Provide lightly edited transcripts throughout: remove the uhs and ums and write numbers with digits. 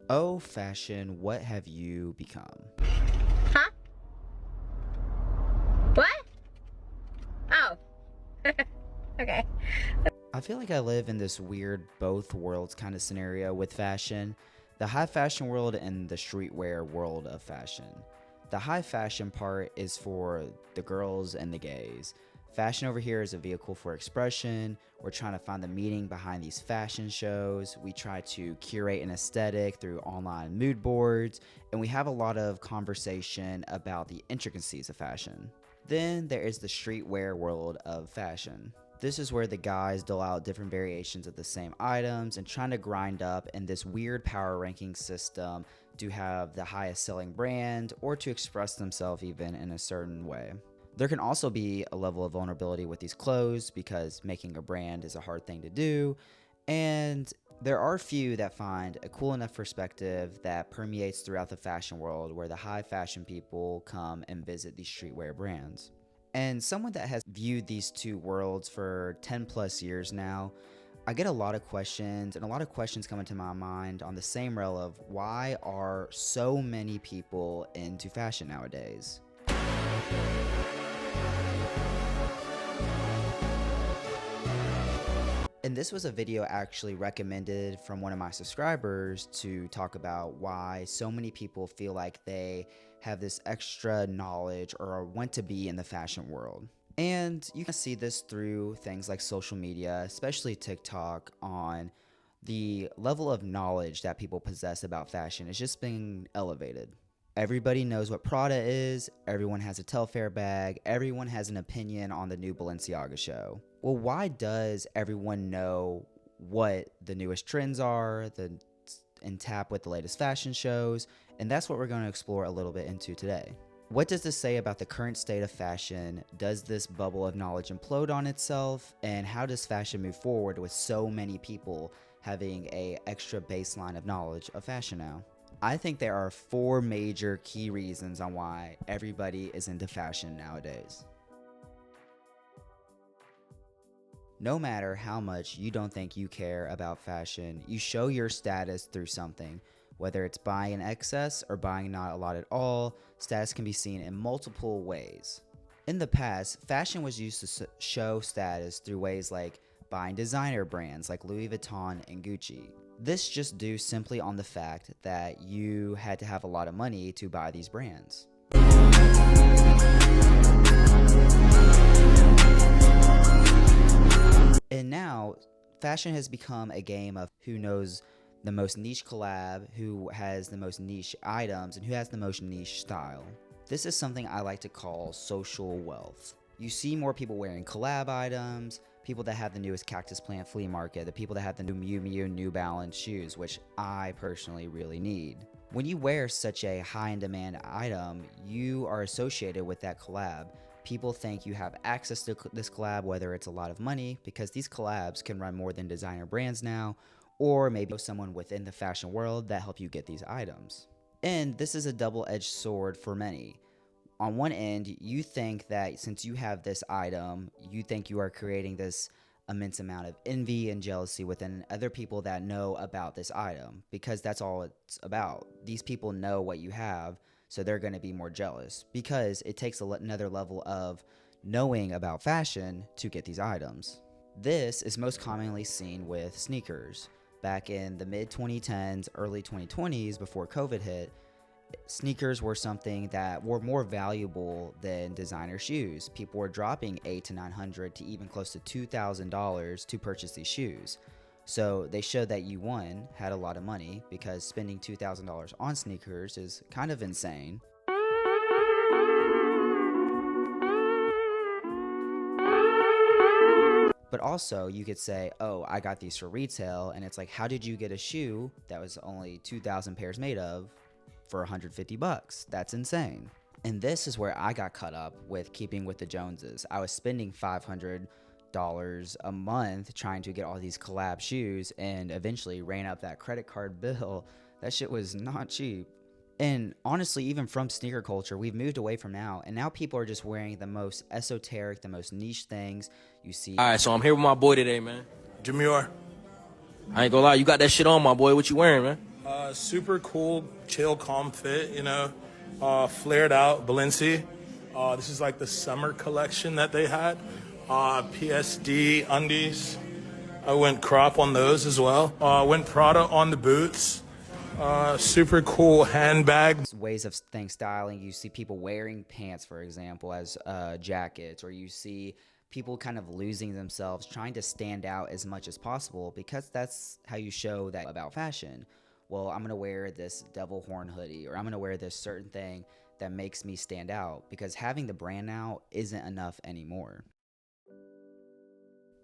Oh, fashion, what have you become? Huh? What? Oh. Okay. I feel like I live in this weird both worlds kind of scenario with fashion. The high fashion world and the streetwear world of fashion. The high fashion part is for the girls and the gays. Fashion over here is a vehicle for expression. We're trying to find the meaning behind these fashion shows. We try to curate an aesthetic through online mood boards, and we have a lot of conversation about the intricacies of fashion. Then there is the streetwear world of fashion. This is where the guys dole out different variations of the same items and trying to grind up in this weird power ranking system to have the highest selling brand or to express themselves even in a certain way. There can also be a level of vulnerability with these clothes because making a brand is a hard thing to do, and there are few that find a cool enough perspective that permeates throughout the fashion world where the high fashion people come and visit these streetwear brands. And someone that has viewed these two worlds for 10 plus years now, I get a lot of questions, and a lot of questions come into my mind on the same rail of why are so many people into fashion nowadays? And this was a video actually recommended from one of my subscribers to talk about why so many people feel like they have this extra knowledge or want to be in the fashion world. And you can see this through things like social media, especially TikTok, on the level of knowledge that people possess about fashion is just being elevated. Everybody knows what Prada is, everyone has a Telfair bag, everyone has an opinion on the new Balenciaga show. Well, why does everyone know what the newest trends are, and tap with the latest fashion shows? And that's what we're going to explore a little bit into today. What does this say about the current state of fashion? Does this bubble of knowledge implode on itself? And how does fashion move forward with so many people having an extra baseline of knowledge of fashion now? I think there are 4 major key reasons on why everybody is into fashion nowadays. No matter how much you don't think you care about fashion, you show your status through something. Whether it's buying in excess or buying not a lot at all, status can be seen in multiple ways. In the past, fashion was used to show status through ways like buying designer brands like Louis Vuitton and Gucci. This just due simply on the fact that you had to have a lot of money to buy these brands. And now, fashion has become a game of who knows the most niche collab, who has the most niche items, and who has the most niche style. This is something I like to call social wealth. You see more people wearing collab items, people that have the newest cactus plant flea market, the people that have the new Miu Miu New Balance shoes, which I personally really need. When you wear such a high in demand item, you are associated with that collab. People think you have access to this collab, whether it's a lot of money, because these collabs can run more than designer brands now, or maybe someone within the fashion world that help you get these items. And this is a double-edged sword for many. On one end, you think that since you have this item, you think you are creating this immense amount of envy and jealousy within other people that know about this item, because that's all it's about. These people know what you have, so they're going to be more jealous because it takes another level of knowing about fashion to get these items. This is most commonly seen with sneakers. Back in the mid 2010s, early 2020s, before COVID hit, sneakers were something that were more valuable than designer shoes. People were dropping $800 to $900 to even close to $2,000 to purchase these shoes. So they showed that you, one, had a lot of money, because spending $2,000 on sneakers is kind of insane. But also, you could say, oh, I got these for retail, and it's like, how did you get a shoe that was only 2,000 pairs made of for $150? That's insane. And this is where I got caught up with keeping with the Joneses. I was spending $500 a month trying to get all these collab shoes, and eventually ran up that credit card bill. That shit was not cheap. And honestly, even from sneaker culture, we've moved away from now, and now people are just wearing the most esoteric, the most niche things you see. All right, so I'm here with my boy today, man. Jamur. I ain't gonna lie, you got that shit on, my boy. What you wearing, man? Super cool, chill, calm fit, flared out Balenci. This is like the summer collection that they had. PSD undies. I went crop on those as well. Went Prada on the boots. Super cool handbag. Ways of things styling. You see people wearing pants, for example, as jackets, or you see people kind of losing themselves, trying to stand out as much as possible, because that's how you show that about fashion. Well, I'm going to wear this devil horn hoodie, or I'm going to wear this certain thing that makes me stand out, because having the brand now isn't enough anymore.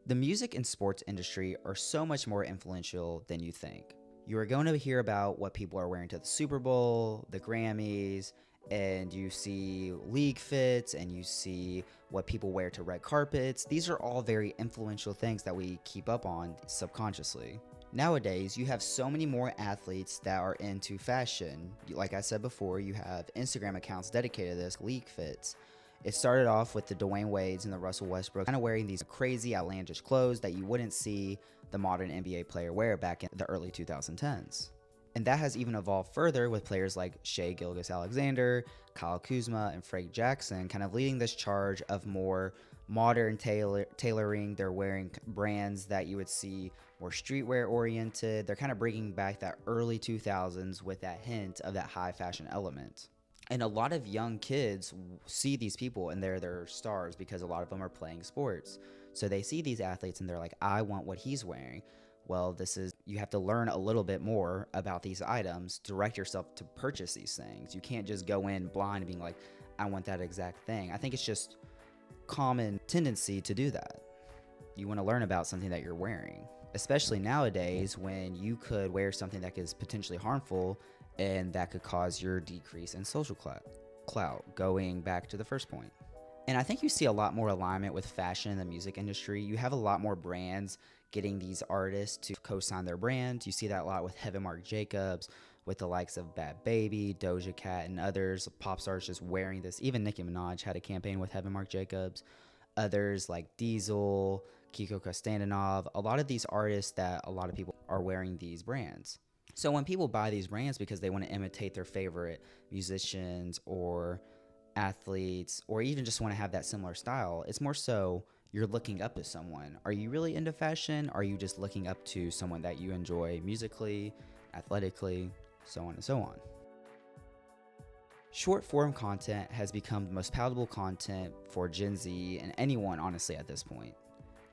The music and sports industry are so much more influential than you think. You are going to hear about what people are wearing to the Super Bowl, the Grammys, and you see league fits, and you see what people wear to red carpets. These are all very influential things that we keep up on subconsciously. Nowadays, you have so many more athletes that are into fashion. Like I said before, you have Instagram accounts dedicated to this, league fits. It started off with the Dwayne Wades and the Russell Westbrook kind of wearing these crazy outlandish clothes that you wouldn't see the modern NBA player wear back in the early 2010s. And that has even evolved further with players like Shai Gilgeous-Alexander, Kyle Kuzma, and Frank Jackson kind of leading this charge of more modern tailoring. They're wearing brands that you would see more streetwear oriented. They're kind of bringing back that early 2000s with that hint of that high fashion element. And a lot of young kids see these people and they're their stars, because a lot of them are playing sports. So they see these athletes and they're like, I want what he's wearing. Well, you have to learn a little bit more about these items, direct yourself to purchase these things. You can't just go in blind and being like, I want that exact thing. I think it's just common tendency to do that. You want to learn about something that you're wearing, especially nowadays when you could wear something that is potentially harmful and that could cause your decrease in social clout, going back to the first point. And I think you see a lot more alignment with fashion in the music industry. You have a lot more brands getting these artists to co-sign their brand. You see that a lot with Heaven Mark Jacobs, with the likes of Bad Baby, Doja Cat, and others. Pop stars just wearing this. Even Nicki Minaj had a campaign with Heaven Mark Jacobs. Others like Diesel, Kiko Kostantinov, a lot of these artists that a lot of people are wearing these brands. So when people buy these brands because they want to imitate their favorite musicians or athletes, or even just want to have that similar style, it's more so you're looking up to someone. Are you really into fashion? Are you just looking up to someone that you enjoy musically, athletically, so on and so on? Short form content has become the most palatable content for Gen Z and anyone, honestly, at this point.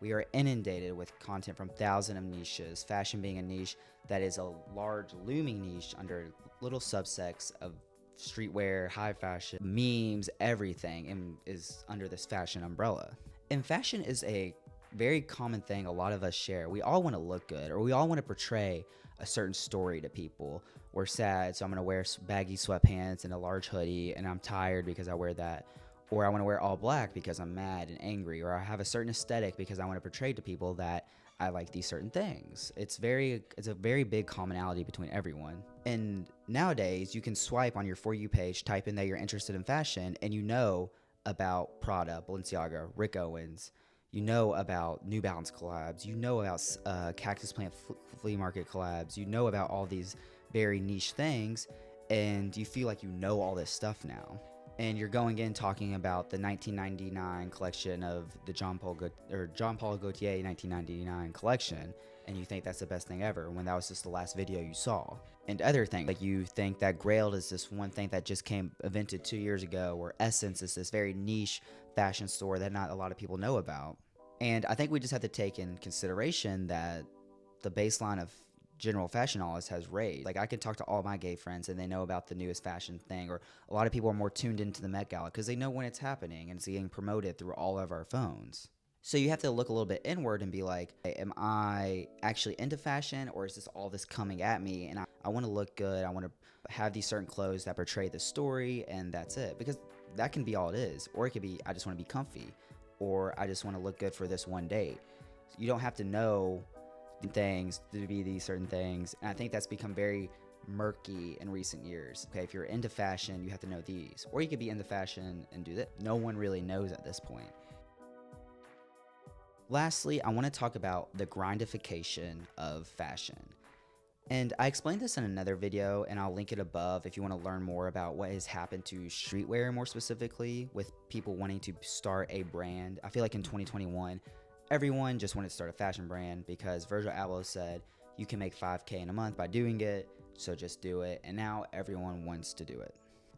We are inundated with content from thousands of niches, fashion being a niche that is a large looming niche under little subsects of streetwear, high fashion, memes, everything, and is under this fashion umbrella. And fashion is a very common thing a lot of us share. We all want to look good, or we all want to portray a certain story to people. We're sad, so I'm going to wear baggy sweatpants and a large hoodie, and I'm tired because I wear that. Or I want to wear all black because I'm mad and angry, or I have a certain aesthetic because I want to portray to people that I like these certain things. It's a very big commonality between everyone. And nowadays, you can swipe on your For You page, type in that you're interested in fashion, and you know about Prada, Balenciaga, Rick Owens. You know about New Balance collabs. You know about Cactus Plant flea market collabs. You know about all these very niche things, and you feel like you know all this stuff now. And you're going in talking about the 1999 collection of the Jean Paul Gaultier 1999 collection, and you think that's the best thing ever, when that was just the last video you saw. And other things, like you think that Grailed is this one thing that just came invented 2 years ago, or Essence is this very niche fashion store that not a lot of people know about. And I think we just have to take in consideration that the baseline of general fashion knowledge has raised. Like, I could talk to all my gay friends and they know about the newest fashion thing, or a lot of people are more tuned into the Met Gala because they know when it's happening and it's getting promoted through all of our phones. So you have to look a little bit inward and be like, hey, am I actually into fashion, or is this all this coming at me? And I want to look good. I want to have these certain clothes that portray the story, and that's it. Because that can be all it is. Or it could be, I just want to be comfy, or I just want to look good for this one date. You don't have to know things to be these certain things, and I think that's become very murky in recent years. Okay, if you're into fashion, you have to know these, or you could be into fashion and do that. No one really knows at this point. Lastly, I want to talk about the grindification of fashion. And I explained this in another video, and I'll link it above if you want to learn more about what has happened to streetwear more specifically with people wanting to start a brand. I feel like in 2021, everyone just wanted to start a fashion brand because Virgil Abloh said you can make 5K in a month by doing it, so just do it. And now everyone wants to do it,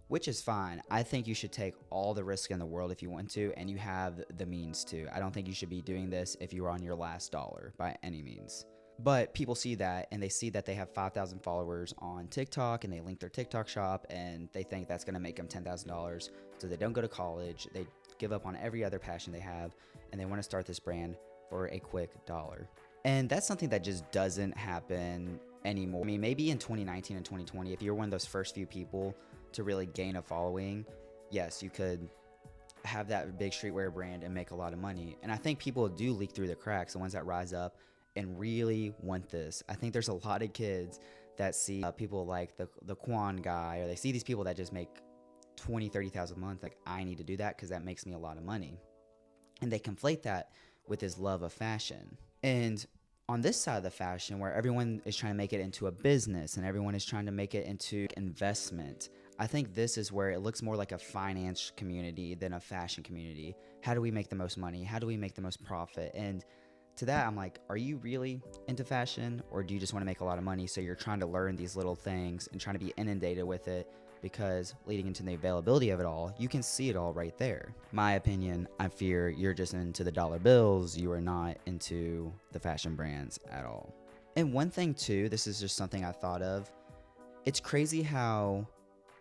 which is fine. I think you should take all the risk in the world if you want to, and you have the means to. I don't think you should be doing this if you're on your last dollar by any means. But people see that, and they see that they have 5,000 followers on TikTok, and they link their TikTok shop, and they think that's going to make them $10,000. So they don't go to college. They give up on every other passion they have, and they want to start this brand for a quick dollar. And that's something that just doesn't happen anymore. I mean, maybe in 2019 and 2020, if you're one of those first few people to really gain a following, yes, you could have that big streetwear brand and make a lot of money. And I think people do leak through the cracks, the ones that rise up and really want this. I think there's a lot of kids that see people like the Quan guy, or they see these people that just make 20, 30,000 a month. Like, I need to do that because that makes me a lot of money. And they conflate that with his love of fashion. And on this side of the fashion, where everyone is trying to make it into a business and everyone is trying to make it into investment, I think this is where it looks more like a finance community than a fashion community. How do we make the most money? How do we make the most profit? And to that, I'm like, are you really into fashion, or do you just want to make a lot of money? So you're trying to learn these little things and trying to be inundated with it, because leading into the availability of it all, you can see it all right there. My opinion, I fear you're just into the dollar bills. You are not into the fashion brands at all. And one thing too, this is just something I thought of. It's crazy how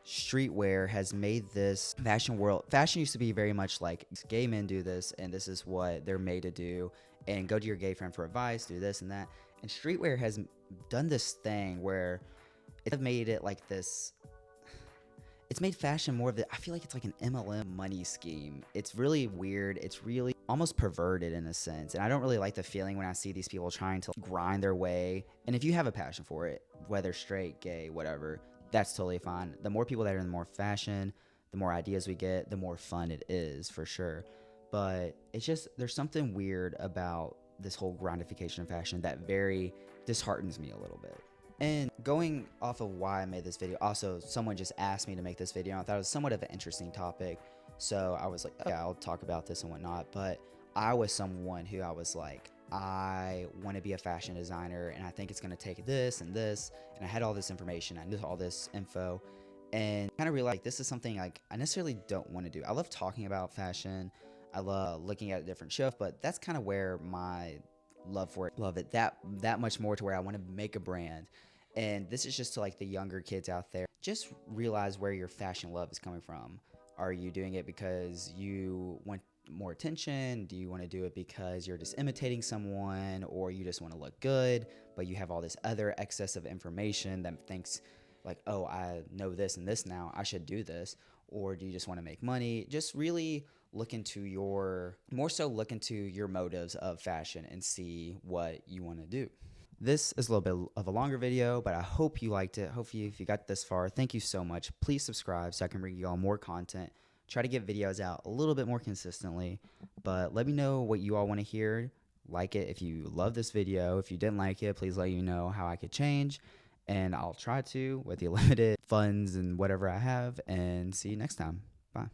streetwear has made this fashion world. Fashion used to be very much like gay men do this, and this is what they're made to do, and go to your gay friend for advice, do this and that. And streetwear has done this thing where it's made it like this. It's made fashion more of the, I feel like it's like an MLM money scheme. It's really weird. It's really almost perverted in a sense. And I don't really like the feeling when I see these people trying to grind their way. And if you have a passion for it, whether straight, gay, whatever, that's totally fine. The more people that are in the more fashion, the more ideas we get, the more fun it is for sure. But it's just, there's something weird about this whole grindification of fashion that very disheartens me a little bit. And going off of why I made this video, also someone just asked me to make this video, and I thought it was somewhat of an interesting topic. So I was like, okay, I'll talk about this and whatnot. But I was someone who I was like, I want to be a fashion designer, and I think it's going to take this and this. And I had all this information. I knew all this info, and kind of realized like, this is something like I necessarily don't want to do. I love talking about fashion. I love looking at different stuff, but that's kind of where my love for it, love it that much more, to where I want to make a brand. And this is just to like the younger kids out there. Just realize where your fashion love is coming from. Are you doing it because you want more attention? Do you want to do it because you're just imitating someone, or you just want to look good, but you have all this other excess of information that thinks like, oh, I know this and this now, I should do this? Or do you just want to make money? Just really look into your motives of fashion and see what you want to do. This is a little bit of a longer video, but I hope you liked it. Hopefully, if you got this far, thank you so much. Please subscribe so I can bring you all more content. Try to get videos out a little bit more consistently, but let me know what you all want to hear. Like it if you love this video. If you didn't like it, please let me know how I could change, and I'll try to with the limited funds and whatever I have, and see you next time. Bye.